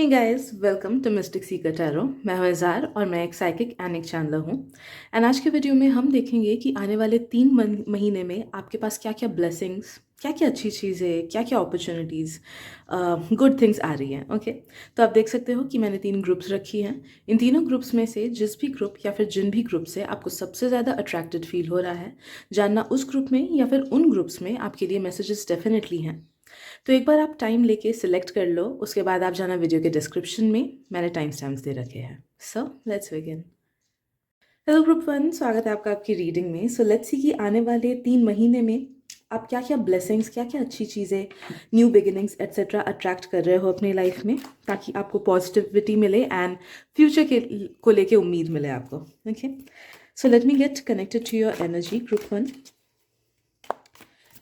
Guys, welcome to mystic seeker tarot. मैं हूं इज़ार और मैं एक साइकिक एंड एक चैनलर हूं। एंड आज के वीडियो में हम देखेंगे कि आने वाले 3 महीने में आपके पास क्या क्या ब्लेसिंग्स, क्या क्या अच्छी चीज़ें, क्या क्या अपॉर्चुनिटीज़, गुड थिंग्स आ रही हैं। ओके, तो आप देख सकते हो कि मैंने 3 ग्रुप्स रखी हैं। इन तीनों ग्रुप्स में से जिस भी ग्रुप या फिर जिन भी ग्रुप से आपको सबसे ज़्यादा अट्रैक्टेड फील हो रहा है, जानना उस ग्रुप में या फिर उन ग्रुप्स में आपके लिए मैसेजेस डेफिनेटली हैं। तो एक बार आप टाइम लेके सिलेक्ट कर लो, उसके बाद आप जाना वीडियो के डिस्क्रिप्शन में, मैंने टाइम स्टैम्प्स दे रखे हैं। So let's begin. Hello group 1, स्वागत है आपका आपकी रीडिंग में। सो लेट्स सी कि आने वाले 3 महीने में आप क्या क्या ब्लेसिंग्स, क्या क्या अच्छी चीज़ें, न्यू बिगिनिंग्स एट्सेट्रा अट्रैक्ट कर रहे हो अपनी लाइफ में, ताकि आपको पॉजिटिविटी मिले एंड फ्यूचर के को लेके उम्मीद मिले आपको। Okay, so let me get connected to your energy group 1।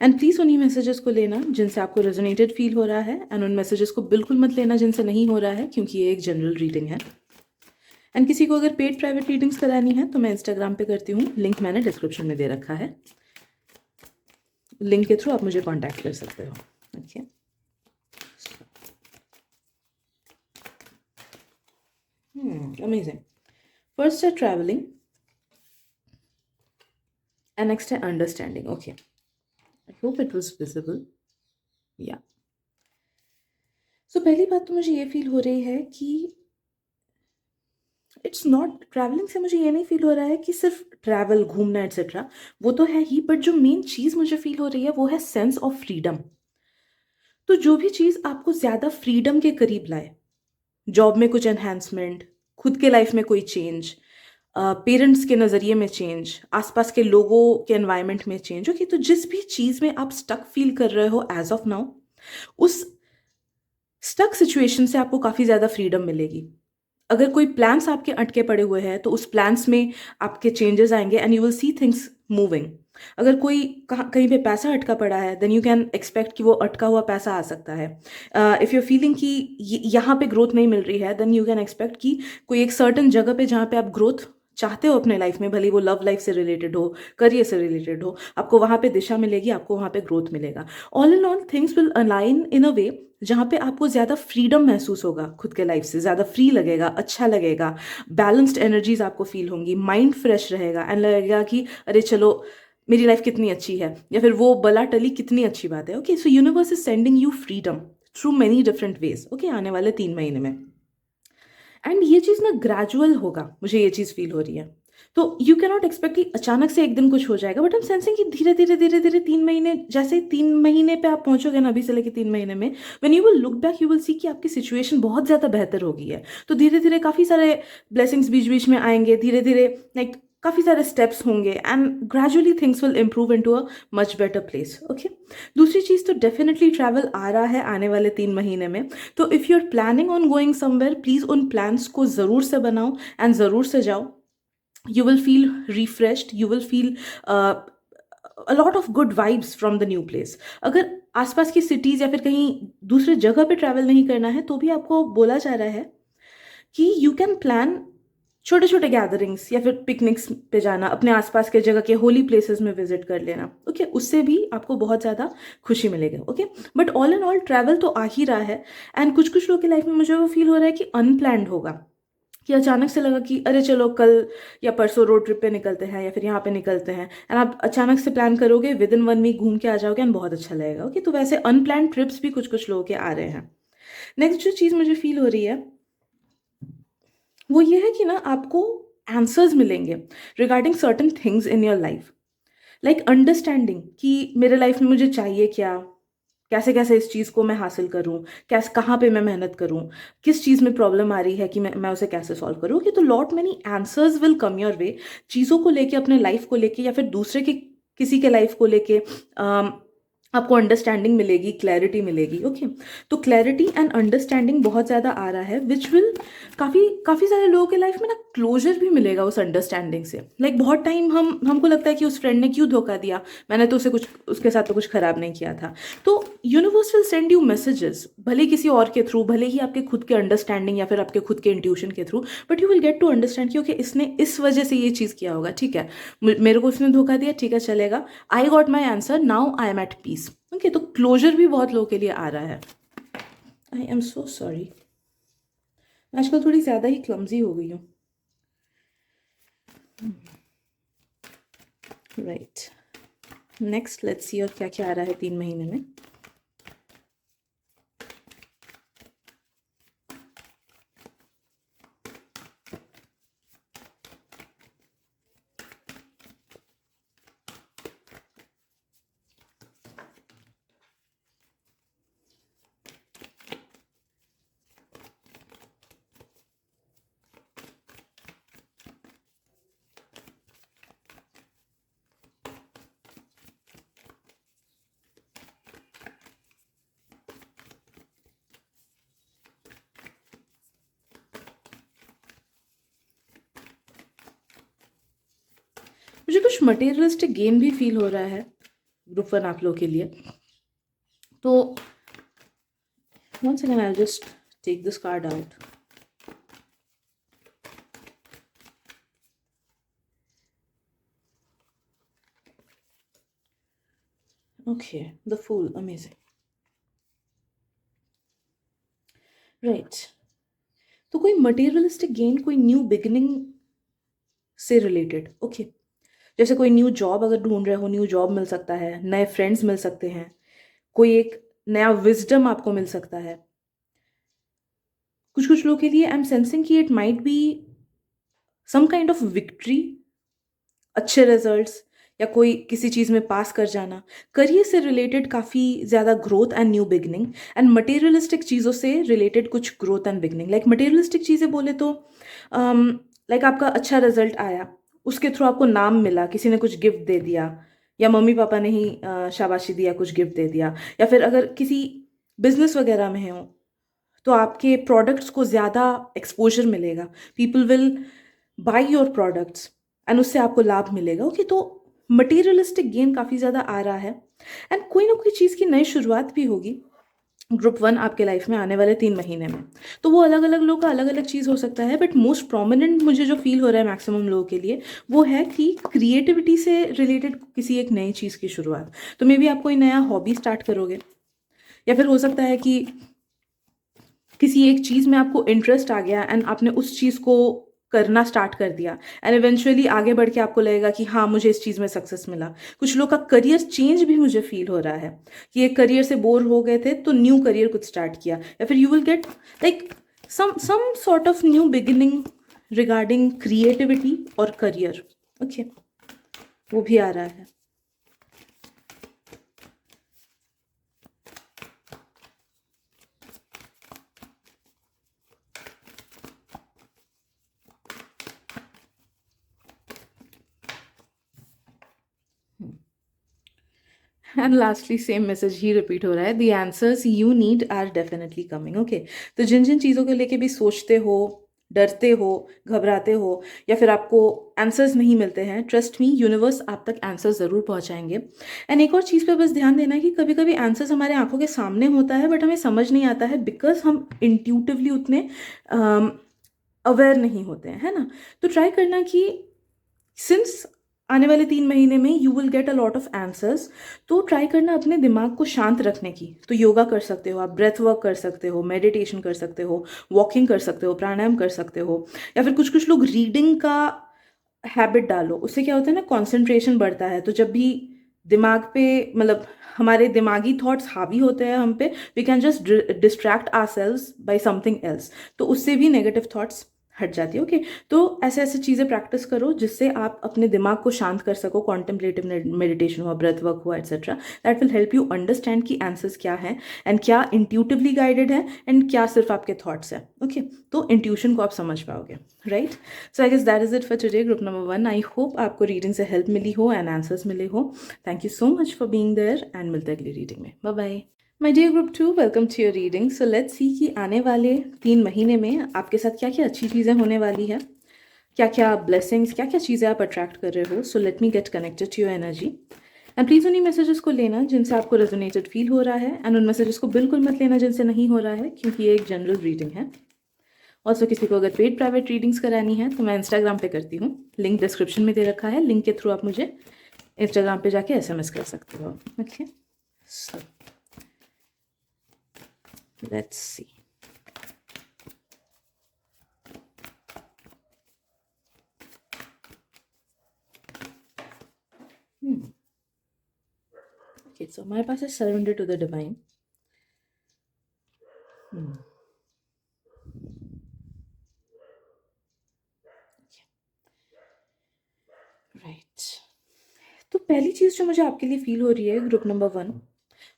And please उन्हीं मैसेजेस को लेना जिनसे आपको रेजोनेटेड फील हो रहा है, एंड उन मैसेजेस को बिल्कुल मत लेना जिनसे नहीं हो रहा है, क्योंकि ये एक जनरल रीडिंग है। एंड किसी को अगर पेड प्राइवेट रीडिंग्स करानी है तो मैं इंस्टाग्राम पे करती हूँ, लिंक मैंने डिस्क्रिप्शन में दे रखा है। लिंक के थ्रू आप मुझे कॉन्टैक्ट कर सकते हो। Okay, amazing. फर्स्ट है ट्रैवलिंग एंड नेक्स्ट है understanding. Okay, I hope it was visible. या सो पहली बात तो मुझे ये फील हो रही है कि इट्स नॉट ट्रैवलिंग से, मुझे ये नहीं फील हो रहा है कि सिर्फ ट्रैवल, घूमना एट्सेट्रा, वो तो है ही, बट जो मेन चीज़ मुझे फील हो रही है वो है सेंस ऑफ फ्रीडम। तो जो भी चीज़ आपको ज़्यादा फ्रीडम के करीब लाए, जॉब में कुछ एनहेंसमेंट, खुद के लाइफ में कोई चेंज, पेरेंट्स के नज़रिए में चेंज, आसपास के लोगों के एनवायरनमेंट में चेंज। ओके, तो जिस भी चीज़ में आप स्टक फील कर रहे हो एज ऑफ नाउ, उस स्टक सिचुएशन से आपको काफ़ी ज़्यादा फ्रीडम मिलेगी। अगर कोई प्लान्स आपके अटके पड़े हुए हैं तो उस प्लान्स में आपके चेंजेस आएंगे and you will see things moving. अगर कोई कहीं पे पैसा अटका पड़ा है, देन यू कैन एक्सपेक्ट कि वो अटका हुआ पैसा आ सकता है। इफ़ यू फीलिंग कि यहाँ पे ग्रोथ नहीं मिल रही है, देन यू कैन एक्सपेक्ट कि कोई एक सर्टन जगह पे जहाँ पे आप ग्रोथ चाहते हो अपने लाइफ में, भले वो लव लाइफ से रिलेटेड हो, करियर से रिलेटेड हो, आपको वहाँ पे दिशा मिलेगी, आपको वहाँ पे ग्रोथ मिलेगा। All in all things will align in a way जहाँ पे आपको ज़्यादा फ्रीडम महसूस होगा, खुद के लाइफ से ज़्यादा फ्री लगेगा, अच्छा लगेगा, बैलेंस्ड एनर्जीज आपको फील होंगी, माइंड फ्रेश रहेगा एंड लगेगा कि अरे चलो मेरी लाइफ कितनी अच्छी है, या फिर वो बला टली कितनी अच्छी बात है। Okay, so universe is sending you freedom through many different ways. Okay, आने वाले 3 महीने में, एंड ये चीज़ ना ग्रेजुअल होगा, मुझे ये चीज़ फील हो रही है। तो यू कैनॉट एक्सपेक्ट कि अचानक से एक दिन कुछ हो जाएगा, बट हम सेंसिंग कि धीरे धीरे धीरे धीरे 3 महीने, जैसे 3 महीने पे आप पहुंचोगे ना, अभी से लेके 3 महीने में, when you will look back you will सी कि आपकी सिचुएशन बहुत ज़्यादा बेहतर हो गई है। तो धीरे धीरे काफ़ी सारे ब्लेसिंग्स बीच बीच में आएंगे, धीरे धीरे लाइक काफ़ी सारे स्टेप्स होंगे and gradually things will improve into a much better place. Okay, दूसरी चीज़ तो डेफिनेटली ट्रैवल आ रहा है आने वाले 3 महीने में। तो if you are planning on going somewhere, please उन प्लान्स को ज़रूर से बनाओ एंड ज़रूर से जाओ। You will feel refreshed, you will feel a lot of good vibes from the new place। अगर आसपास की सिटीज़ या फिर कहीं दूसरे जगह पे ट्रैवल नहीं करना है, तो भी आपको बोला जा रहा है कि यू कैन प्लान छोटे छोटे गैदरिंग्स या फिर पिकनिक्स पे जाना, अपने आसपास के जगह के होली प्लेसेस में विजिट कर लेना। ओके, उससे भी आपको बहुत ज़्यादा खुशी मिलेगी। Okay, but all in all travel तो आ ही रहा है, एंड कुछ कुछ लोगों की लाइफ में मुझे वो फील हो रहा है कि अनप्लैंड होगा, कि अचानक से लगा कि अरे चलो कल या परसों रोड ट्रिप पे निकलते हैं या फिर यहाँ पे निकलते हैं, एंड आप अचानक से प्लान करोगे, विद इन 1 वीक घूम के आ जाओगे एंड बहुत अच्छा लगेगा। ओके, तो वैसे अनप्लान ट्रिप्स भी कुछ कुछ लोगों के आ रहे हैं। नेक्स्ट जो चीज़ मुझे फील हो रही है वो ये है कि ना आपको आंसर्स मिलेंगे regarding certain things in your life, like understanding कि मेरे लाइफ में मुझे चाहिए क्या, कैसे कैसे इस चीज़ को मैं हासिल करूँ, कैसे कहाँ पे मैं मेहनत करूँ, किस चीज़ में प्रॉब्लम आ रही है कि मैं उसे कैसे सॉल्व करूँ। कि तो lot many answers will come your way, चीज़ों को लेके, अपने लाइफ को लेके या फिर दूसरे के किसी के लाइफ को लेके आपको अंडरस्टैंडिंग मिलेगी, क्लैरिटी मिलेगी। ओके, तो क्लैरिटी एंड अंडरस्टैंडिंग बहुत ज़्यादा आ रहा है, विच विल काफ़ी काफ़ी सारे लोगों के लाइफ में ना क्लोजर भी मिलेगा उस अंडरस्टैंडिंग से। लाइक बहुत टाइम हमको लगता है कि उस फ्रेंड ने क्यों धोखा दिया, मैंने तो उसे कुछ, उसके साथ तो कुछ खराब नहीं किया था। तो universe will send you messages, भले किसी और के थ्रू, भले ही आपके खुद के अंडरस्टैंडिंग या फिर आपके खुद के इंट्यूशन के through, but you will get to understand कि ओके इसने इस वजह से ये चीज़ किया होगा। ठीक है, मेरे को उसने धोखा दिया, ठीक है चलेगा, I got my answer, now I am at peace. Okay, तो क्लोजर भी बहुत लोगों के लिए आ रहा है। I am so sorry. आजकल थोड़ी ज़्यादा ही क्लमजी हो गई हूँ। राइट, नेक्स्ट लेट्स सी और क्या क्या आ रहा है 3 महीने में। मुझे कुछ मटेरियलिस्टिक गेन भी फील हो रहा है ग्रुप 1 आप लोगों के लिए। तो once again I'll just take this card out. Okay, the Fool, amazing. Right. तो कोई मटेरियलिस्टिक गेन, कोई न्यू बिगिनिंग से रिलेटेड। ओके, जैसे कोई न्यू जॉब अगर ढूंढ रहे हो, न्यू जॉब मिल सकता है, नए फ्रेंड्स मिल सकते हैं, कोई एक नया विजडम आपको मिल सकता है। कुछ कुछ लोगों के लिए आई एम सेंसिंग कि it might be some kind of victory, अच्छे रिजल्ट्स, या कोई किसी चीज़ में पास कर जाना। करियर से रिलेटेड काफ़ी ज़्यादा growth and new beginning, and materialistic चीज़ों से रिलेटेड कुछ growth and beginning. Like materialistic चीज़ें बोले तो लाइक आपका अच्छा रिजल्ट आया, उसके थ्रू आपको नाम मिला, किसी ने कुछ गिफ्ट दे दिया, या मम्मी पापा ने ही शाबाशी दिया, कुछ गिफ्ट दे दिया, या फिर अगर किसी बिजनेस वगैरह में हो तो आपके प्रोडक्ट्स को ज़्यादा एक्सपोजर मिलेगा, people will by your products and उससे आपको लाभ मिलेगा। ओके, तो मटेरियलिस्टिक गेन काफ़ी ज़्यादा आ रहा है, एंड कोई ना कोई चीज़ की नई शुरुआत भी होगी ग्रुप 1 आपके लाइफ में आने वाले 3 महीने में। तो वो अलग अलग लोगों का अलग अलग चीज़ हो सकता है, बट मोस्ट प्रोमिनेंट मुझे जो फील हो रहा है मैक्सिमम लोगों के लिए, वो है कि क्रिएटिविटी से रिलेटेड किसी एक नई चीज़ की शुरुआत। तो मे बी आप कोई नया हॉबी स्टार्ट करोगे, या फिर हो सकता है कि किसी एक चीज़ में आपको इंटरेस्ट आ गया एंड आपने उस चीज़ को करना स्टार्ट कर दिया, एंड इवेंचुअली आगे बढ़ के आपको लगेगा कि हाँ, मुझे इस चीज़ में सक्सेस मिला। कुछ लोग का करियर चेंज भी मुझे फील हो रहा है कि एक करियर से बोर हो गए थे तो न्यू करियर कुछ स्टार्ट किया, या फिर you will get like some sort of new beginning regarding creativity और करियर। ओके, वो भी आ रहा है। एंड लास्टली सेम मैसेज ही रिपीट हो रहा है, the answers you need are definitely coming. Okay, तो जिन जिन चीज़ों को लेके भी सोचते हो, डरते हो, घबराते हो, या फिर आपको आंसर्स नहीं मिलते हैं, ट्रस्ट मी, यूनिवर्स आप तक आंसर्स ज़रूर पहुंचाएंगे। एंड एक और चीज़ पे बस ध्यान देना है कि कभी कभी आंसर्स हमारे आंखों के सामने होता है बट हमें समझ नहीं आता है, बिकॉज हम इंट्यूटिवली उतने अवेयर नहीं होते हैं, है ना। तो ट्राई करना कि सिंस आने वाले 3 महीने में you will get a lot of answers, तो ट्राई करना अपने दिमाग को शांत रखने की। तो योगा कर सकते हो आप, ब्रेथ वर्क कर सकते हो, मेडिटेशन कर सकते हो, वॉकिंग कर सकते हो, प्राणायाम कर सकते हो, या फिर कुछ कुछ लोग रीडिंग का हैबिट डालो। उससे क्या होता है ना, कॉन्सेंट्रेशन बढ़ता है। तो जब भी दिमाग पे मतलब हमारे दिमागी थॉट्स हावी होते हैं हम पे, we can just distract ourselves by something else, तो उससे भी नेगेटिव थॉट्स हट जाती है। ओके, तो ऐसे ऐसे चीज़ें प्रैक्टिस करो जिससे आप अपने दिमाग को शांत कर सको। कॉन्टेम्पलेटिव मेडिटेशन हुआ, ब्रेथ वर्क हुआ, etcetera, that will help you understand कि आंसर्स क्या हैं एंड क्या इंट्यूटिवली गाइडेड है एंड क्या सिर्फ आपके थॉट्स हैं। ओके, तो इंट्यूशन को आप समझ पाओगे, right. So I guess that is it for today, group number 1। I hope आपको रीडिंग से हेल्प मिली हो एंड आंसर्स मिले हो। Thank you so much for being there, and मिलते हैं अगली रीडिंग में। Bye bye. My dear group 2, welcome to your reading. So let's see कि आने वाले 3 महीने में आपके साथ क्या क्या अच्छी चीज़ें होने वाली है, क्या क्या ब्लेसिंग्स, क्या क्या चीज़ें आप अट्रैक्ट कर रहे हो। So let me get connected to your energy, and please उन्हीं मैसेजेस को लेना जिनसे आपको रेजोनेटेड फील हो रहा है, एंड उन मैसेजेस को बिल्कुल मत लेना जिनसे नहीं हो रहा है, क्योंकि ये एक जनरल रीडिंग है। ऑल्सो किसी को अगर पेड प्राइवेट रीडिंग्स करानी है तो मैं इंस्टाग्राम पे करती हूँ, लिंक डिस्क्रिप्शन में दे रखा है। लिंक के थ्रू आप मुझे इंस्टाग्राम पे जाके SMS कर सकते हो। Okay, so let's see. Okay, so हमारे पास है surrender to the divine. Right, तो पहली चीज़ जो मुझे आपके लिए फील हो रही है ग्रुप नंबर 1,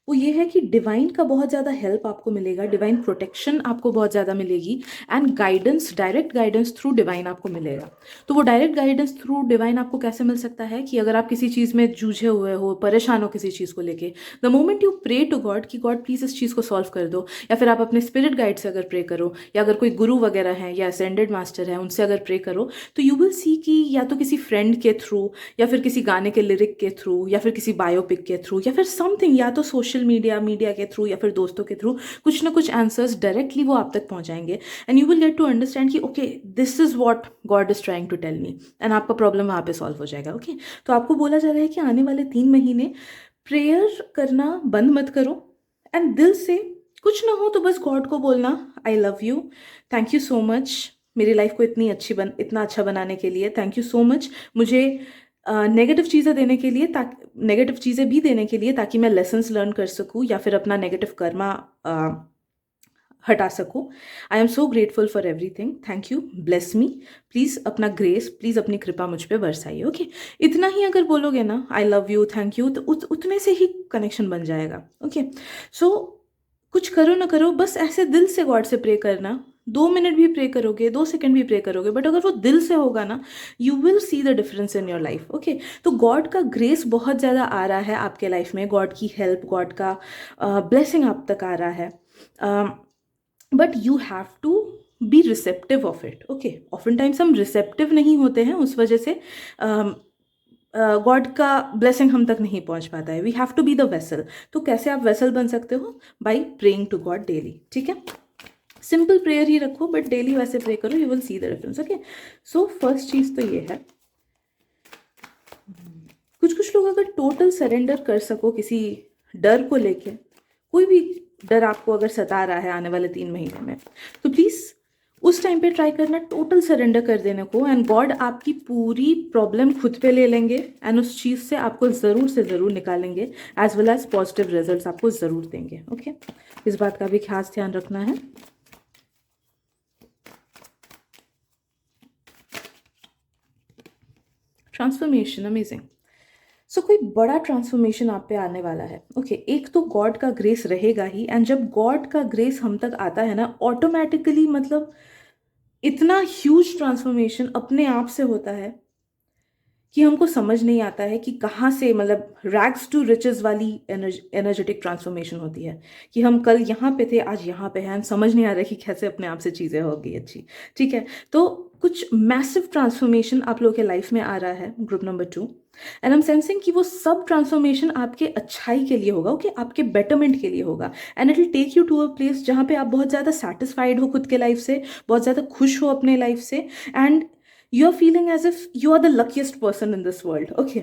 वो ये है कि डिवाइन का बहुत ज़्यादा हेल्प आपको मिलेगा, डिवाइन प्रोटेक्शन आपको बहुत ज़्यादा मिलेगी, and guidance, direct guidance through divine आपको मिलेगा। तो वो डायरेक्ट गाइडेंस थ्रू डिवाइन आपको कैसे मिल सकता है कि अगर आप किसी चीज़ में जूझे हुए हो, परेशान हो किसी चीज़ को लेके, the moment you pray to God कि गॉड प्लीज़ इस चीज़ को सॉल्व कर दो, या फिर आप अपने स्पिरिट गाइड से अगर प्रे करो, या अगर कोई गुरु वगैरह है या असेंडेड मास्टर है उनसे अगर प्रे करो, तो यू विल सी कि या तो किसी फ्रेंड के थ्रू, या फिर किसी गाने के लिरिक के थ्रू, या फिर किसी बायोपिक के थ्रू, या फिर समथिंग, या तो सोशल मीडिया के थ्रू, या फिर दोस्तों के थ्रू, कुछ ना कुछ आंसर्स डायरेक्टली वो आप तक पहुंचाएंगे, and you will get to understand कि okay this is what God is trying to tell me, and आपका प्रॉब्लम वहाँ पे सॉल्व हो जाएगा। ओके, तो आपको बोला जा रहा है कि आने वाले 3 महीने प्रेयर करना बंद मत करो, एंड दिल से कुछ ना हो तो बस गॉड को बोलना I love you, thank you so much मेरी लाइफ को इतना अच्छा बनाने के लिए, थैंक यू सो मच मुझे नेगेटिव चीज़ें देने के लिए, ताकि नेगेटिव चीज़ें भी देने के लिए, ताकि मैं लेसन्स लर्न कर सकूँ या फिर अपना नेगेटिव कर्मा हटा सकूँ। आई am so grateful for everything, thank you, bless me, please अपना ग्रेस, प्लीज़ अपनी कृपा मुझ पे बरसाइए। ओके, इतना ही अगर बोलोगे ना I love you, thank you, तो उतने से ही कनेक्शन बन जाएगा। ओके, सो कुछ करो ना करो, बस ऐसे दिल से गॉड से प्रे करना, 2 मिनट भी प्रे करोगे, 2 सेकंड भी प्रे करोगे, बट अगर वो दिल से होगा ना, you will see the difference in your life. Okay, तो गॉड का ग्रेस बहुत ज़्यादा आ रहा है आपके लाइफ में, गॉड की हेल्प, गॉड का ब्लेसिंग आप तक आ रहा है, but you have to be receptive of it. Okay, often times हम रिसेप्टिव नहीं होते हैं, उस वजह से गॉड का ब्लेसिंग हम तक नहीं पहुंच पाता है। We have to be the vessel. तो कैसे आप वेसल बन सकते हो? By praying to God daily. ठीक है, सिंपल प्रेयर ही रखो, बट डेली वैसे प्रे करो, you will see the difference. Okay, so first चीज़ तो ये है, कुछ लोग अगर टोटल सरेंडर कर सको किसी डर को लेके, कोई भी डर आपको अगर सता रहा है आने वाले 3 महीने में, तो प्लीज़ उस टाइम पे ट्राई करना टोटल सरेंडर कर देने को, एंड गॉड आपकी पूरी प्रॉब्लम खुद पे ले लेंगे, एंड उस चीज़ से आपको ज़रूर से ज़रूर निकालेंगे, as well as positive results आपको ज़रूर देंगे। ओके, इस बात का भी खास ध्यान रखना है। Transformation, amazing. सो कोई बड़ा ट्रांसफॉर्मेशन आप पे आने वाला है। ओके, एक तो गॉड का ग्रेस रहेगा ही, एंड जब गॉड का ग्रेस हम तक आता है ना, ऑटोमेटिकली मतलब इतना ह्यूज ट्रांसफॉर्मेशन अपने आप से होता है कि हमको समझ नहीं आता है कि कहाँ से, मतलब रैग्स टू रिचेस वाली एनर्जेटिक ट्रांसफॉर्मेशन होती है, कि हम कल यहाँ पे थे आज यहाँ पे हैं, समझ नहीं आ रहा है कि कैसे अपने आप से चीज़ें हो गई अच्छी। ठीक है, तो कुछ मैसिव ट्रांसफॉर्मेशन आप लोगों के लाइफ में आ रहा है group number 2, and I am sensing कि वो सब ट्रांसफॉर्मेशन आपके अच्छाई के लिए होगा। ओके, आपके बेटरमेंट के लिए होगा, and it will take you to a place जहाँ पे आप बहुत ज़्यादा सेटिस्फाइड हो खुद के लाइफ से, बहुत ज़्यादा खुश हो अपने लाइफ से, and you are feeling as if you are the luckiest person in this world. Okay,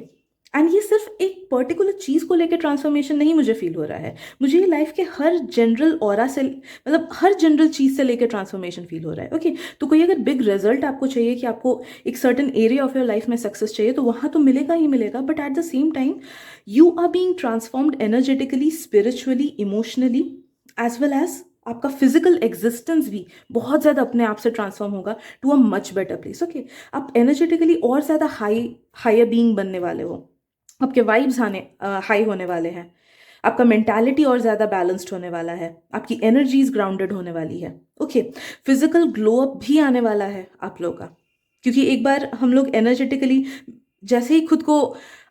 and ये सिर्फ एक पर्टिकुलर चीज़ को लेकर ट्रांसफॉर्मेशन नहीं मुझे फील हो रहा है, मुझे ये लाइफ के हर जनरल ऑरा से, मतलब हर जनरल चीज़ से लेकर ट्रांसफॉर्मेशन फील हो रहा है। ओके, तो कोई अगर बिग रिजल्ट आपको चाहिए, कि आपको एक certain area of your life में सक्सेस चाहिए, तो वहाँ तो मिलेगा ही मिलेगा, but at the same time you are being transformed energetically, spiritually, emotionally, as well as आपका फिजिकल एग्जिस्टेंस भी बहुत ज़्यादा अपने आप से ट्रांसफॉर्म होगा to a much better place. Okay, आप एनर्जेटिकली और ज़्यादा हायर बीइंग बनने वाले हो, आपके वाइब्स हाई होने वाले हैं, आपका मेंटालिटी और ज़्यादा बैलेंस्ड होने वाला है, आपकी एनर्जीज ग्राउंडेड होने वाली है। ओके, फिजिकल ग्लो अप भी आने वाला है आप लोगों का, क्योंकि एक बार हम लोग एनर्जेटिकली जैसे ही खुद को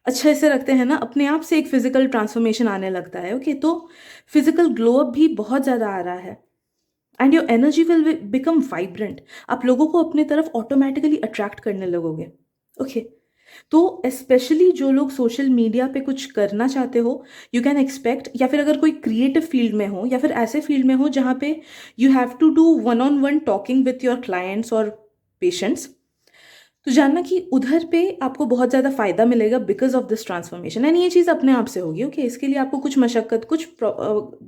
अच्छे से रखते हैं ना, अपने आप से एक फिजिकल ट्रांसफॉर्मेशन आने लगता है। ओके, तो फिजिकल ग्लो अप भी बहुत ज़्यादा आ रहा है, and your energy will become vibrant, आप लोगों को अपने तरफ ऑटोमेटिकली अट्रैक्ट करने लगोगे। ओके, तो स्पेशली जो लोग सोशल मीडिया पे कुछ करना चाहते हो, यू कैन एक्सपेक्ट, या फिर अगर कोई क्रिएटिव फील्ड में हो, या फिर ऐसे फील्ड में हो जहाँ पे you have to do one on one talking with your clients और पेशेंट्स, तो जानना कि उधर पे आपको बहुत ज़्यादा फायदा मिलेगा because of this transformation, and ये चीज़ अपने आप से होगी। ओके, इसके लिए आपको कुछ मशक्क़त,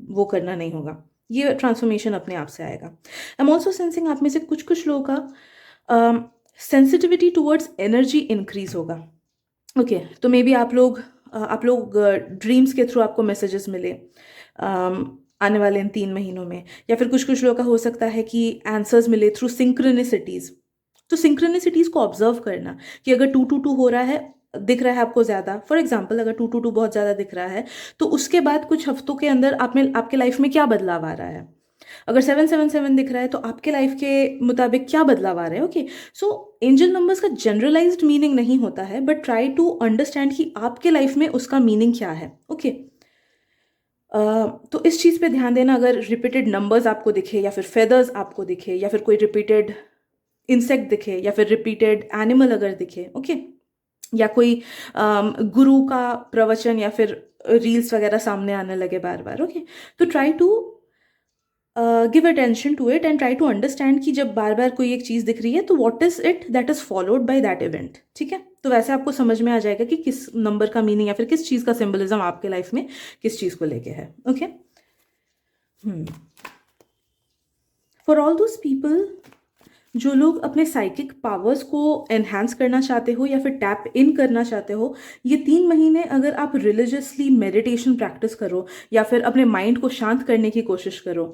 वो करना नहीं होगा, ये ट्रांसफॉर्मेशन अपने आप से आएगा। आई एम ऑल्सो सेंसिंग आप में से कुछ लोगों का सेंसिटिविटी टूवर्ड्स एनर्जी इंक्रीज होगा। ओके, तो मे बी आप लोग आप लोग ड्रीम्स के थ्रू आपको मैसेजेस मिले आने वाले इन 3 महीनों में, या फिर कुछ कुछ लोगों का हो सकता है कि आंसर्स मिले थ्रू सिंक्रोनिसिटीज़। तो सिंक्रोनिसिटीज़ को ऑब्जर्व करना कि अगर 222 हो रहा है, दिख रहा है आपको ज़्यादा, फॉर एग्जाम्पल अगर 222 बहुत ज़्यादा दिख रहा है, तो उसके बाद कुछ हफ्तों के अंदर आप में आपके लाइफ में क्या बदलाव आ रहा है। अगर 777 दिख रहा है तो आपके लाइफ के मुताबिक क्या बदलाव आ रहे हैं। ओके, सो एंजल नंबर्स का जनरलाइज्ड मीनिंग नहीं होता है, बट ट्राई टू अंडरस्टैंड कि आपके लाइफ में उसका मीनिंग क्या है। ओके, तो इस चीज़ पे ध्यान देना। अगर रिपीटेड नंबर्स आपको दिखे, या फिर फेदर्स आपको दिखे, या फिर कोई रिपीटेड इंसेक्ट दिखे, या फिर रिपीटेड एनिमल अगर दिखे, ओके, या कोई गुरु का प्रवचन या फिर रील्स वगैरह सामने आने लगे बार बार, ओके, तो try to give attention to it and try to understand कि जब बार बार कोई एक चीज़ दिख रही है तो what is it that is followed by that event. ठीक है, तो वैसे आपको समझ में आ जाएगा कि किस नंबर का मीनिंग या फिर किस चीज़ का सिंबलिज्म आपके लाइफ में किस चीज़ को लेके है। Okay, for all those people जो लोग अपने साइकिक पावर्स को एनहांस करना चाहते हो या फिर टैप इन करना चाहते हो, ये 3 महीने अगर आप रिलीजियसली मेडिटेशन प्रैक्टिस करो, या फिर अपने माइंड को शांत करने की कोशिश करो,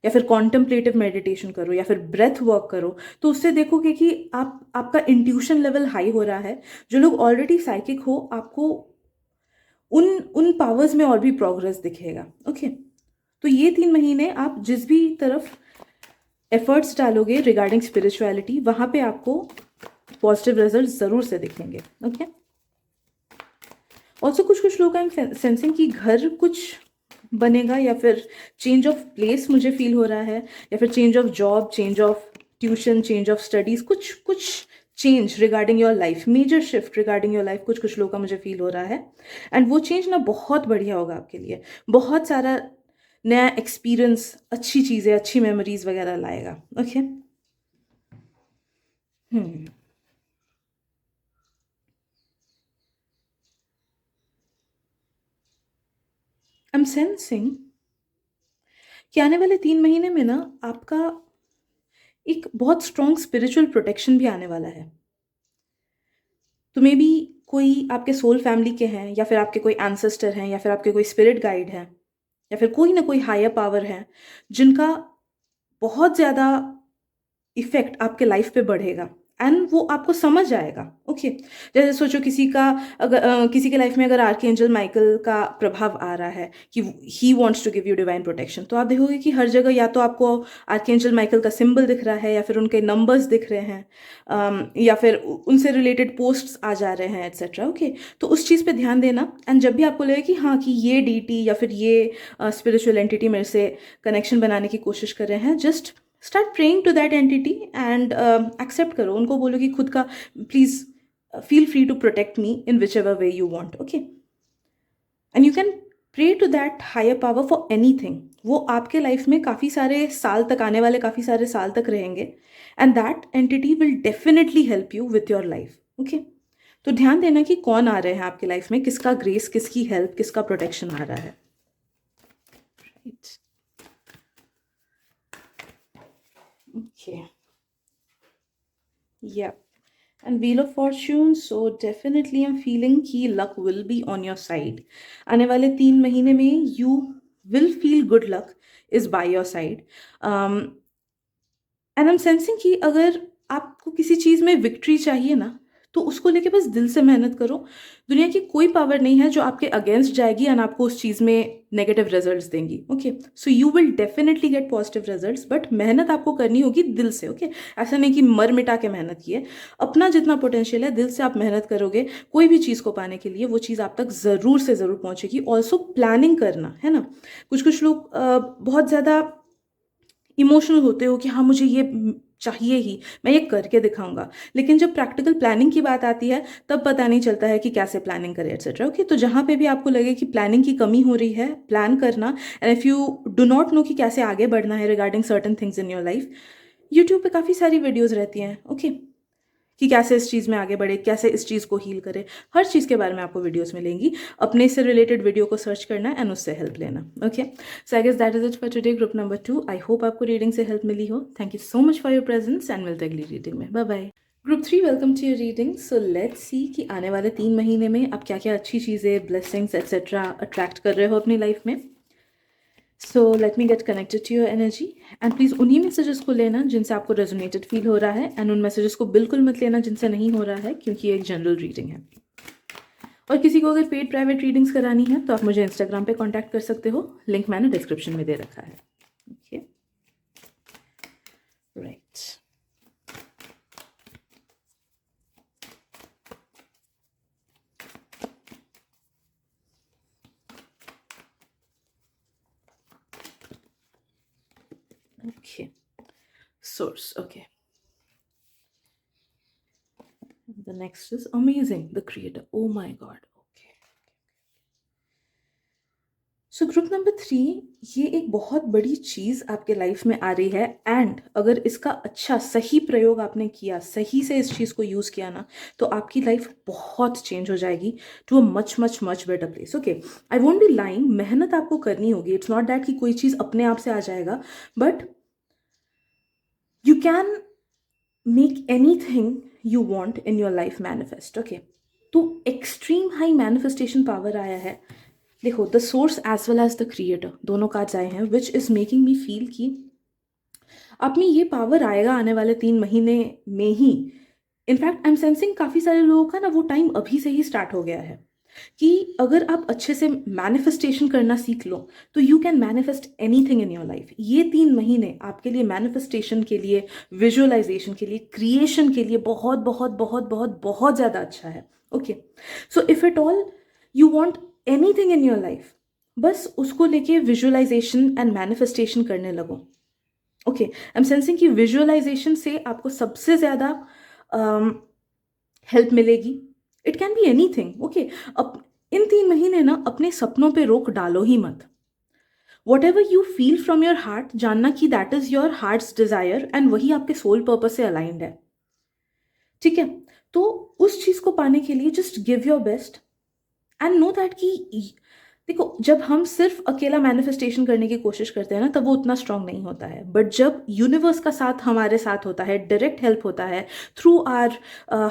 या फिर कॉन्टेम्पलेटिव मेडिटेशन करो, या फिर ब्रेथ वर्क करो, तो उससे देखोगे कि आपका इंट्यूशन लेवल हाई हो रहा है। जो लोग ऑलरेडी साइकिक हो, आपको उन उन पावर्स में और भी प्रोग्रेस दिखेगा। ओके, तो ये 3 महीने आप जिस भी तरफ एफर्ट्स डालोगे रिगार्डिंग स्पिरिचुअलिटी, वहाँ पे आपको पॉजिटिव रिजल्ट ज़रूर से दिखेंगे। ओके, ऑल्सो कुछ कुछ लोग आई एम सेंसिंग कि घर कुछ बनेगा, या फिर चेंज ऑफ प्लेस मुझे फील हो रहा है, या फिर change of job, change of tuition, change of studies, कुछ कुछ change regarding your life, major shift regarding your life कुछ कुछ लोगों का मुझे फील हो रहा है। एंड वो चेंज ना बहुत बढ़िया होगा आपके लिए, बहुत सारा नया एक्सपीरियंस, अच्छी चीज़ें, अच्छी मेमोरीज वगैरह लाएगा। ओके, आई एम सेंसिंग कि आने वाले 3 महीने में ना आपका एक बहुत स्ट्रॉन्ग स्पिरिचुअल प्रोटेक्शन भी आने वाला है। तो मे बी कोई आपके सोल फैमिली के हैं, या फिर आपके कोई एंसेस्टर हैं, या फिर आपके कोई स्पिरिट गाइड हैं, या फिर कोई ना कोई हायर पावर है जिनका बहुत ज़्यादा इफेक्ट आपके लाइफ पे बढ़ेगा, एंड वो आपको समझ आएगा। ओके, जैसे सोचो किसी का अगर किसी के लाइफ में अगर आर्कएंजल माइकल का प्रभाव आ रहा है कि he wants to give you divine protection, तो आप देखोगे कि हर जगह या तो आपको आर्कएंजल माइकल का सिंबल दिख रहा है, या फिर उनके नंबर्स दिख रहे हैं, या फिर उनसे रिलेटेड पोस्ट्स आ जा रहे हैं, एट्सेट्रा। ओके, तो उस चीज़ पे ध्यान देना, एंड जब भी आपको लगे कि हाँ कि ये डीटी या फिर ये स्पिरिचुअल एंटिटी मेरे से कनेक्शन बनाने की कोशिश कर रहे हैं, just start praying to that entity and accept करो। उनको बोलो कि खुद का please feel free to protect me in whichever way you want. Okay, and you can pray to that higher power for anything. वो आपके life में काफ़ी सारे साल तक, आने वाले काफ़ी सारे साल तक रहेंगे, and that entity will definitely help you with your life. Okay, तो ध्यान देना कि कौन आ रहे हैं आपके लाइफ में, किसका ग्रेस, किसकी हेल्प, किसका प्रोटेक्शन आ रहा है। Right, okay, yeah, and wheel of fortune, so definitely I'm feeling कि luck will be on your side। आने वाले 3 महीने में you will feel good luck is by your side। And I am sensing कि अगर आपको किसी चीज़ में विक्ट्री चाहिए ना, तो उसको लेके बस दिल से मेहनत करो। दुनिया की कोई पावर नहीं है जो आपके अगेंस्ट जाएगी एंड आपको उस चीज़ में नेगेटिव रिजल्ट्स देंगी। Okay, so you will definitely get positive results, but मेहनत आपको करनी होगी दिल से। ओके, ऐसा नहीं कि मर मिटा के मेहनत किए, अपना जितना पोटेंशियल है दिल से आप मेहनत करोगे, कोई भी चीज़ को पाने के लिए वो चीज़ आप तक ज़रूर से ज़रूर पहुँचेगी। ऑल्सो प्लानिंग करना है ना, कुछ कुछ लोग बहुत ज़्यादा इमोशनल होते हो कि हाँ मुझे ये चाहिए ही, मैं ये करके दिखाऊंगा, लेकिन जब प्रैक्टिकल प्लानिंग की बात आती है तब पता नहीं चलता है कि कैसे प्लानिंग करें, एटसेट्रा। ओके, तो जहाँ पे भी आपको लगे कि प्लानिंग की कमी हो रही है, प्लान करना। And if you do not know कि कैसे आगे बढ़ना है regarding certain things in your life, YouTube पे काफ़ी सारी वीडियोज़ रहती हैं। ओके, कि कैसे इस चीज़ में आगे बढ़े, कैसे इस चीज़ को हील करे, हर चीज़ के बारे में आपको वीडियोस मिलेंगी। अपने से रिलेटेड वीडियो को सर्च करना एंड उससे हेल्प लेना। Okay, so I guess that is it for today, group number 2। I hope आपको रीडिंग से हेल्प मिली हो। Thank you so much for your presence and मिलते अगली रीडिंग में। Bye bye. Group 3, welcome to your reading. So let's see कि आने वाले 3 महीने में आप क्या क्या अच्छी चीज़ें, ब्लेसिंग्स एक्सेट्रा अट्रैक्ट कर रहे हो अपनी लाइफ में। So let me get connected to your energy and please उन्हीं मैसेजेस को लेना जिनसे आपको रेजोनेटेड फील हो रहा है, एंड उन मैसेजेस को बिल्कुल मत लेना जिनसे नहीं हो रहा है, क्योंकि ये एक जनरल रीडिंग है। और किसी को अगर पेड प्राइवेट रीडिंग्स करानी है तो आप मुझे इंस्टाग्राम पे कांटेक्ट कर सकते हो, लिंक मैंने डिस्क्रिप्शन में दे रखा है। Okay, right. Okay, source. Okay. The next is amazing, the creator. Oh my god. Okay. So group number 3, ये एक बहुत बड़ी चीज़ आपके लाइफ में आ रही है, एंड अगर इसका अच्छा सही प्रयोग आपने किया, सही से इस चीज़ को यूज़ किया ना, तो आपकी लाइफ बहुत चेंज हो जाएगी to a much much much better place. Okay, I won't be lying, मेहनत आपको करनी होगी। इट्स नॉट दैट कि कोई चीज़ अपने आप से आ जाएगा, but you can make anything you want in your life manifest. Okay, तो एक्सट्रीम हाई मैनिफेस्टेशन पावर आया है। देखो, the source as well as the creator, दोनों कार्ड्स आए हैं, which is making me feel कि आप में ये पावर आएगा आने वाले 3 महीने में ही। इनफैक्ट आई एम सेंसिंग काफ़ी सारे लोगों का ना वो टाइम अभी से ही स्टार्ट हो गया है कि अगर आप अच्छे से मैनिफेस्टेशन करना सीख लो तो you can manifest anything in your life. ये 3 महीने आपके लिए मैनिफेस्टेशन के लिए, विजुअलाइजेशन के लिए, क्रिएशन के लिए बहुत बहुत बहुत बहुत बहुत ज़्यादा अच्छा है। Okay, so if it all you want anything in your life, बस उसको लेके विजुअलाइजेशन एंड मैनिफेस्टेशन करने लगो। ओके, आई एम सेंसिंग कि विजुअलाइजेशन से आपको सबसे ज़्यादा हेल्प मिलेगी। It can be anything. Okay, अब इन 3 महीने ना अपने सपनों पे रोक डालो ही मत। What ever you feel from your heart, जानना कि that is your hearts desire and वही आपके सोल पर्पस से अलाइंड है। ठीक है, तो उस चीज को पाने के लिए just give your best and know that कि देखो, जब हम सिर्फ अकेला मैनिफेस्टेशन करने की कोशिश करते हैं ना, तब वो उतना स्ट्रांग नहीं होता है। बट जब यूनिवर्स का साथ हमारे साथ होता है, डायरेक्ट हेल्प होता है through our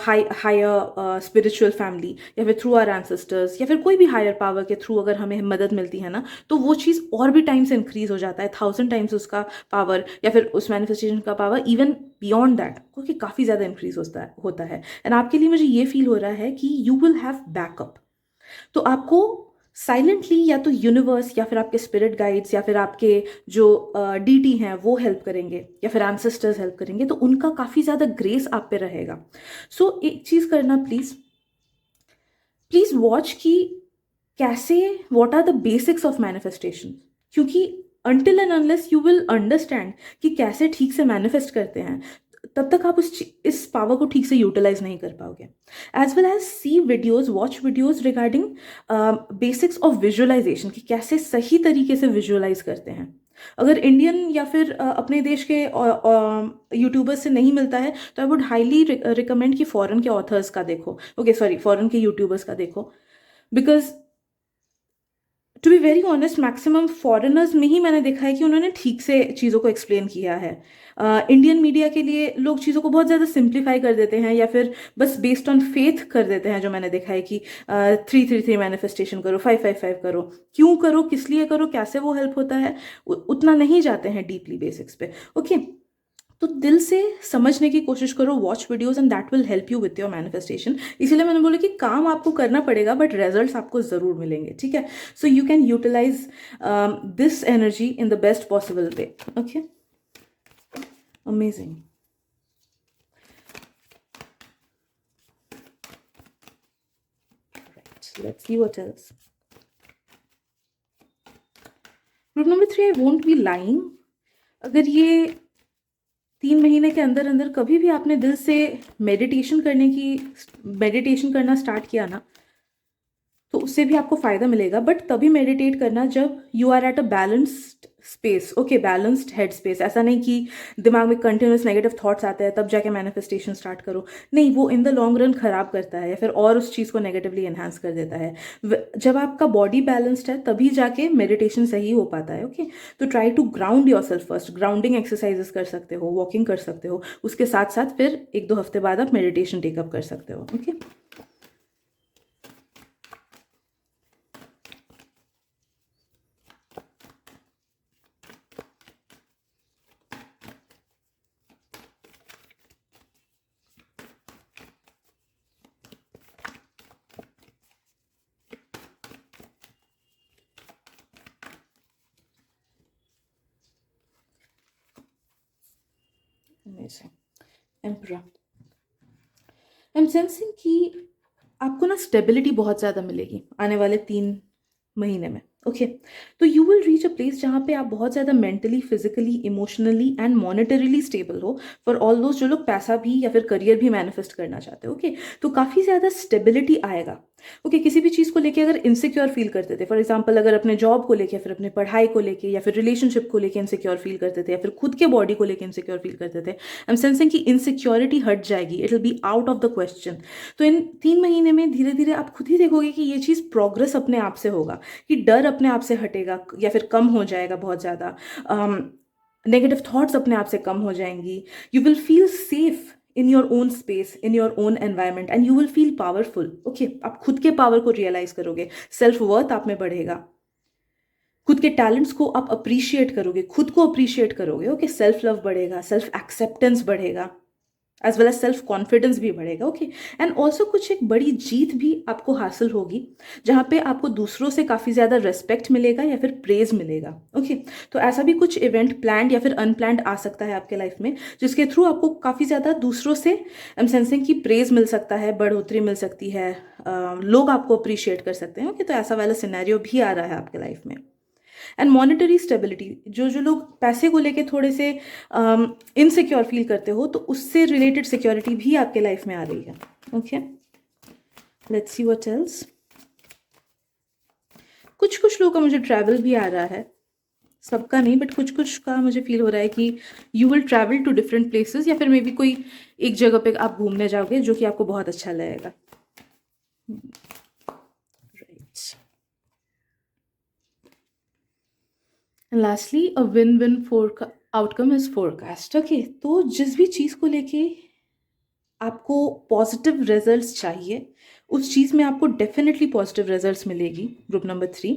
higher spiritual family, या फिर थ्रू आर एंसेस्टर्स, या फिर कोई भी हायर पावर के थ्रू अगर हमें मदद मिलती है ना, तो वो चीज़ और भी टाइम से इंक्रीज हो जाता है, 1000 टाइम्स उसका पावर, या फिर उस मैनिफेस्टेशन का पावर इवन बियॉन्ड दैट, क्योंकि काफ़ी ज़्यादा इंक्रीज होता है। एंड आपके लिए मुझे ये फील हो रहा है कि यू विल हैव बैकअप। तो आपको साइलेंटली या तो यूनिवर्स या फिर आपके स्पिरिट गाइड्स या फिर आपके जो डीटी हैं वो हेल्प करेंगे, या फिर एंसेस्टर्स हेल्प करेंगे, तो उनका काफ़ी ज़्यादा ग्रेस आप पे रहेगा। सो एक चीज़ करना, प्लीज़ प्लीज़ वॉच कि कैसे, what are the basics of manifestation, क्योंकि until and unless you will understand कि कैसे ठीक से मैनिफेस्ट करते हैं, तब तक आप इस पावर को ठीक से यूटिलाइज नहीं कर पाओगे। As well as see videos, watch videos regarding basics of visualisation, कि कैसे सही तरीके से विजुअलाइज करते हैं। अगर इंडियन या फिर अपने देश के यूट्यूबर्स से नहीं मिलता है तो आई वुड हाईली रिकमेंड कि फॉरेन के ऑथर्स का देखो, ओके सॉरी, फॉरेन के यूट्यूबर्स का देखो, because to be very honest maximum foreigners में ही मैंने देखा है कि उन्होंने ठीक से चीज़ों को एक्सप्लेन किया है। इंडियन मीडिया के लिए लोग चीज़ों को बहुत ज़्यादा सिंप्लीफाई कर देते हैं, या फिर बस बेस्ड ऑन फेथ कर देते हैं, जो मैंने देखा है कि 333 मैनिफेस्टेशन करो, 555 करो, क्यों करो, किस लिए करो, कैसे वो हेल्प होता है, उतना नहीं जाते हैं डीपली बेसिक्स पे। ओके, तो दिल से समझने की कोशिश करो, watch videos and that will help you with your manifestation. इसीलिए मैंने बोला कि काम आपको करना पड़ेगा, बट रिजल्ट्स आपको ज़रूर मिलेंगे। ठीक है, so you can utilise this energy in the best possible way. Okay, amazing. Let's see what else. Group number 3, I won't be lying. अगर ये 3 महीने के अंदर अंदर कभी भी आपने दिल से मेडिटेशन करना स्टार्ट किया ना, तो उससे भी आपको फ़ायदा मिलेगा। बट तभी मेडिटेट करना जब you are at a balanced space, okay, balanced head space. ऐसा नहीं कि दिमाग में कंटिन्यूस नेगेटिव थॉट्स आते हैं तब जाके मैनिफेस्टेशन स्टार्ट करो, नहीं, वो इन द लॉन्ग रन खराब करता है या फिर और उस चीज़ को नेगेटिवली एनहांस कर देता है। जब आपका बॉडी बैलेंस्ड है तभी जाके मेडिटेशन सही हो पाता है, ओके। तो try to ground yourself first, grounding exercises कर सकते हो, वॉकिंग कर सकते हो, उसके साथ साथ फिर 1-2 हफ्ते बाद आप मेडिटेशन टेकअप कर सकते हो, okay. Emperor, I am sensing कि आपको ना स्टेबिलिटी बहुत ज़्यादा मिलेगी आने वाले 3 महीने में, ओके। तो you will reach a place जहाँ पे आप बहुत ज़्यादा mentally, physically, emotionally and monetarily stable हो फॉर ऑल दोज जो लोग पैसा भी या फिर करियर भी मैनिफेस्ट करना चाहते हो, ओके। तो काफ़ी ज़्यादा स्टेबिलिटी आएगा, ओके। किसी भी चीज़ को लेके अगर इनसिक्योर फील करते थे, फॉर एग्जाम्पल अगर अपने जॉब को लेके, फिर अपने पढ़ाई को लेके या फिर रिलेशनशिप को लेके इनसिक्योर फील करते थे या फिर खुद के बॉडी को लेके इनसिक्योर फील करते थे, आई एम सेंसिंग कि इनसिक्योरिटी हट जाएगी, it will be out of the question. तो इन 3 महीने में धीरे धीरे आप खुद ही देखोगे कि ये चीज़ प्रोग्रेस अपने आप से होगा, कि डर अपने आप से हटेगा या फिर कम हो जाएगा बहुत ज़्यादा, नेगेटिव थॉट्स अपने आप से कम हो जाएंगी, you will feel safe in your own space, in your own environment and you will feel powerful, okay. आप खुद के पावर को रियलाइज करोगे, सेल्फ वर्थ आप में बढ़ेगा, खुद के टैलेंट्स को आप अप्रिशिएट करोगे, खुद को अप्रिशिएट करोगे, ओके। सेल्फ लव बढ़ेगा, सेल्फ एक्सेप्टेंस बढ़ेगा, as well as self confidence भी बढ़ेगा, ओके। एंड ऑल्सो कुछ एक बड़ी जीत भी आपको हासिल होगी जहाँ पे आपको दूसरों से काफ़ी ज़्यादा रिस्पेक्ट मिलेगा या फिर प्रेज मिलेगा, ओके। तो ऐसा भी कुछ इवेंट प्लान्ड या फिर अनप्लान्ड आ सकता है आपके लाइफ में, जिसके थ्रू आपको काफ़ी ज़्यादा दूसरों से आई एम सेंसिंग की प्रेज मिल सकता है, बढ़ोतरी मिल सकती है, लोग आपको अप्रिशिएट कर सकते हैं, ओके। तो ऐसा वाला सिनेरियो भी आ रहा है आपके लाइफ में। एंड मॉनेटरी स्टेबिलिटी, जो जो लोग पैसे को लेके थोड़े से इनसिक्योर फील करते हो, तो उससे रिलेटेड सिक्योरिटी भी आपके लाइफ में आ रही है, okay. Let's see what else. कुछ कुछ लोगों का मुझे ट्रैवल भी आ रहा है, सबका नहीं, बट कुछ कुछ का मुझे फील हो रहा है कि you will travel to different places या फिर मे बी कोई एक जगह पे आप घूमने जाओगे जो कि आपको बहुत अच्छा लगेगा, right. Lastly a win win four outcome is forecast, okay. तो जिस भी चीज़ को लेके आपको पॉजिटिव रिजल्ट्स चाहिए, उस चीज़ में आपको डेफिनेटली पॉजिटिव रिजल्ट्स मिलेगी, ग्रुप नंबर 3।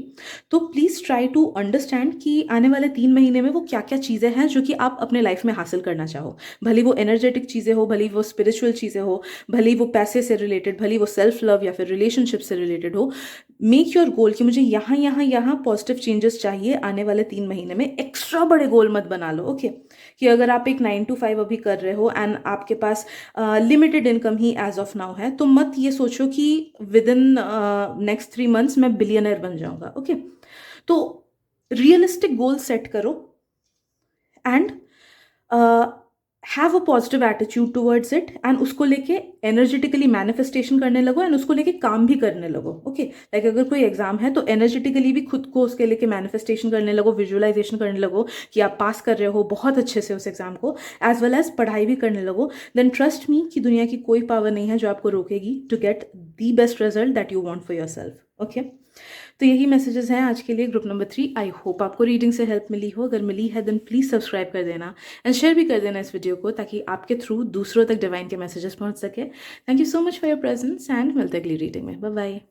तो प्लीज़ ट्राई टू अंडरस्टैंड कि आने वाले 3 महीने में वो क्या क्या चीज़ें हैं जो कि आप अपने लाइफ में हासिल करना चाहो, भले वो एनर्जेटिक चीज़ें हो, भले वो स्पिरिचुअल चीज़ें हो, भले वो पैसे से रिलेटेड, भले वो सेल्फ लव या फिर रिलेशनशिप से रिलेटेड हो। मेक योर गोल कि मुझे यहाँ यहाँ यहाँ पॉजिटिव चेंजेस चाहिए आने वाले 3 महीने में। एक्स्ट्रा बड़े गोल मत बना लो, ओके। कि अगर आप एक 9 to 5 अभी कर रहे हो एंड आपके पास लिमिटेड इनकम ही एज ऑफ नाउ है, तो मत ये सोचो कि विद इन नेक्स्ट 3 months मैं बिलियनर बन जाऊंगा, ओके। तो रियलिस्टिक गोल सेट करो and have a positive attitude towards it, and उसको लेके एनर्जेटिकली मैनिफेस्टेशन करने लगो एंड उसको लेके काम भी करने लगो, ओके। लाइक अगर कोई एग्जाम है तो एनर्जेटिकली भी खुद को उसके लेके मैनिफेस्टेशन करने लगो, विजुअलाइजेशन करने लगो कि आप पास कर रहे हो बहुत अच्छे से उस एग्जाम को, एज वेल एज पढ़ाई भी करने लगो। देन ट्रस्ट मी कि दुनिया की कोई पावर नहीं है जो आपको रोकेगी to get the best result that you want for yourself, okay. तो यही मैसेजेस हैं आज के लिए, ग्रुप नंबर 3। आई होप आपको रीडिंग से हेल्प मिली हो, अगर मिली है देन प्लीज़ सब्सक्राइब कर देना एंड शेयर भी कर देना इस वीडियो को, ताकि आपके थ्रू दूसरों तक डिवाइन के मैसेजेस पहुंच सके। Thank you so much for your presence and मिलते अगली रीडिंग में, बाय बाय।